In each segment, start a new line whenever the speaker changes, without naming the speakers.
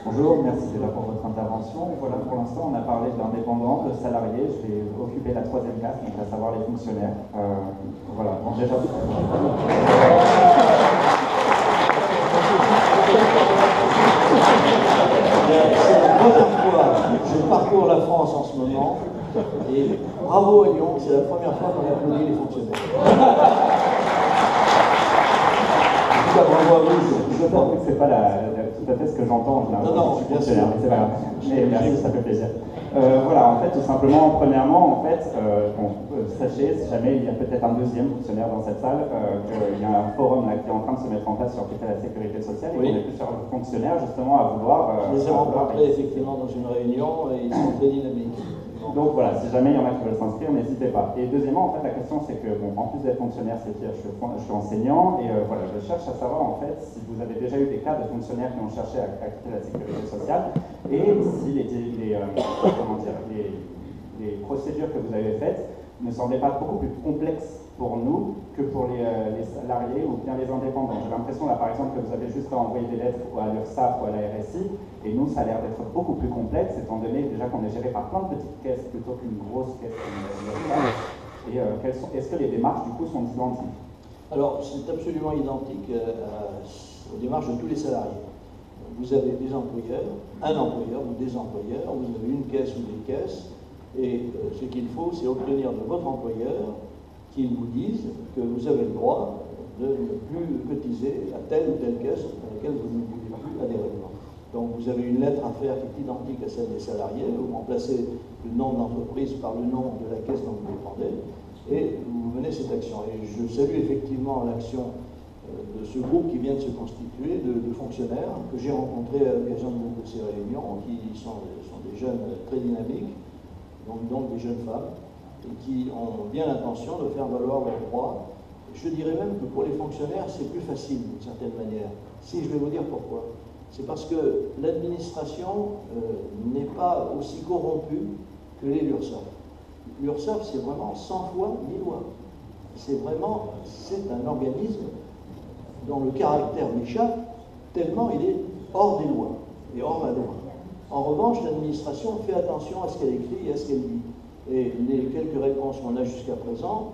Bonjour, merci déjà pour votre intervention. Voilà, pour l'instant, on a parlé d'indépendants, de salariés. Je vais occuper la troisième case, donc à savoir les fonctionnaires. Voilà, bon, déjà.
C'est la première fois que je parcours la France en ce moment. Et bravo à Lyon, c'est la première fois qu'on applaudit les fonctionnaires. Bravo à vous.
Je t'avoue que c'est pas tout à fait ce que j'entends.
Non,
je suis fonctionnaire, mais c'est pas grave. Mais merci, ça fait plaisir. Voilà, en fait, tout simplement, premièrement, en fait, sachez, si jamais il y a peut-être un deuxième fonctionnaire dans cette salle, qu'il y a un forum là, qui est en train de se mettre en place sur la sécurité sociale, et qu'on est plusieurs fonctionnaires justement à vouloir.
Je les ai rencontrés effectivement dans une réunion et ils sont très dynamiques.
Donc voilà, si jamais il y en a qui veulent s'inscrire, n'hésitez pas. Et deuxièmement, en fait, la question c'est que, bon, en plus d'être fonctionnaire, c'est que je suis enseignant, et voilà, je cherche à savoir, en fait, si vous avez déjà eu des cas de fonctionnaires qui ont cherché à quitter la sécurité sociale, et si les procédures que vous avez faites ne semblaient pas beaucoup plus complexes pour nous que pour les salariés ou bien les indépendants. J'ai l'impression, là, par exemple, que vous avez juste à envoyer des lettres à l'URSSAF ou à la RSI, et nous, ça a l'air d'être beaucoup plus complexe, étant donné déjà qu'on est géré par plein de petites caisses plutôt qu'une grosse caisse comme l'URSSAF. Et est-ce que les démarches, du coup, sont identiques?
Alors, c'est absolument identique aux démarches de tous les salariés. Vous avez des employeurs, un employeur ou des employeurs, vous avez une caisse ou des caisses, et ce qu'il faut, c'est obtenir de votre employeur qu'il vous dise que vous avez le droit de ne plus cotiser à telle ou telle caisse à laquelle vous ne pouvez plus adhérer. Donc vous avez une lettre à faire qui est identique à celle des salariés, vous remplacez le nom de l'entreprise par le nom de la caisse dont vous dépendez, et vous menez cette action. Et je salue effectivement l'action de ce groupe qui vient de se constituer, de fonctionnaires que j'ai rencontrés à l'occasion de ces réunions, qui sont des jeunes très dynamiques, donc des jeunes femmes, et qui ont bien l'intention de faire valoir leurs droits. Je dirais même que pour les fonctionnaires, c'est plus facile d'une certaine manière. Si, je vais vous dire pourquoi. C'est parce que l'administration n'est pas aussi corrompue que l'est l'URSSAF. L'URSSAF, c'est vraiment 100 fois 1000 lois. C'est un organisme dont le caractère m'échappe tellement il est hors des lois et hors la loi. En revanche, l'administration fait attention à ce qu'elle écrit et à ce qu'elle dit. Et les quelques réponses qu'on a jusqu'à présent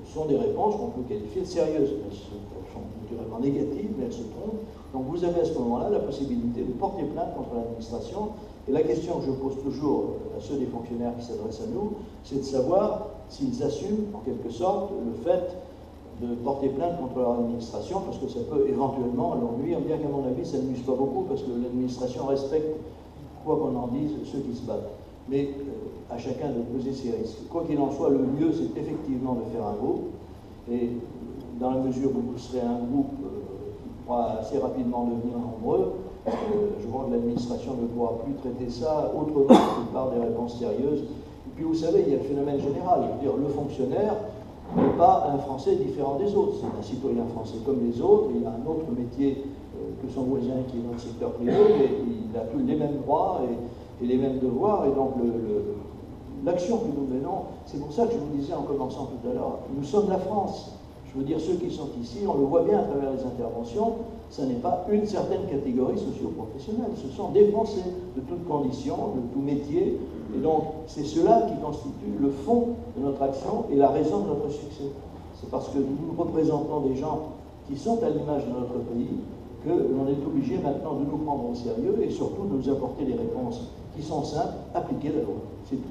sont des réponses qu'on peut qualifier de sérieuses. Elles sont naturellement négatives, mais elles se trompent. Donc vous avez à ce moment-là la possibilité de porter plainte contre l'administration. Et la question que je pose toujours à ceux des fonctionnaires qui s'adressent à nous, c'est de savoir s'ils assument en quelque sorte le fait de porter plainte contre leur administration, parce que ça peut éventuellement leur nuire, bien qu'à mon avis ça ne nuise pas beaucoup, parce que l'administration respecte, quoi qu'on en dise, ceux qui se battent. Mais à chacun de peser ses risques. Quoi qu'il en soit, le mieux, c'est effectivement de faire un groupe. Et dans la mesure où vous serez un groupe qui pourra assez rapidement devenir nombreux, je vois que l'administration ne pourra plus traiter ça autrement que par des réponses sérieuses. Et puis vous savez, il y a le phénomène général. Je veux dire, le fonctionnaire n'est pas un Français différent des autres. C'est un citoyen français comme les autres. Il a un autre métier que son voisin qui est dans le secteur privé, mais il a tous les mêmes droits et les mêmes devoirs. Et donc l'action que nous menons, c'est pour ça que je vous disais en commençant tout à l'heure, nous sommes la France. Je veux dire, ceux qui sont ici, on le voit bien à travers les interventions, ce n'est pas une certaine catégorie socio-professionnelle, ce sont des Français de toutes conditions, de tout métier, et donc c'est cela qui constitue le fond de notre action et la raison de notre succès. C'est parce que nous représentons des gens qui sont à l'image de notre pays que l'on est obligé maintenant de nous prendre au sérieux et surtout de nous apporter des réponses qui sont simples, appliquer la loi. C'est tout.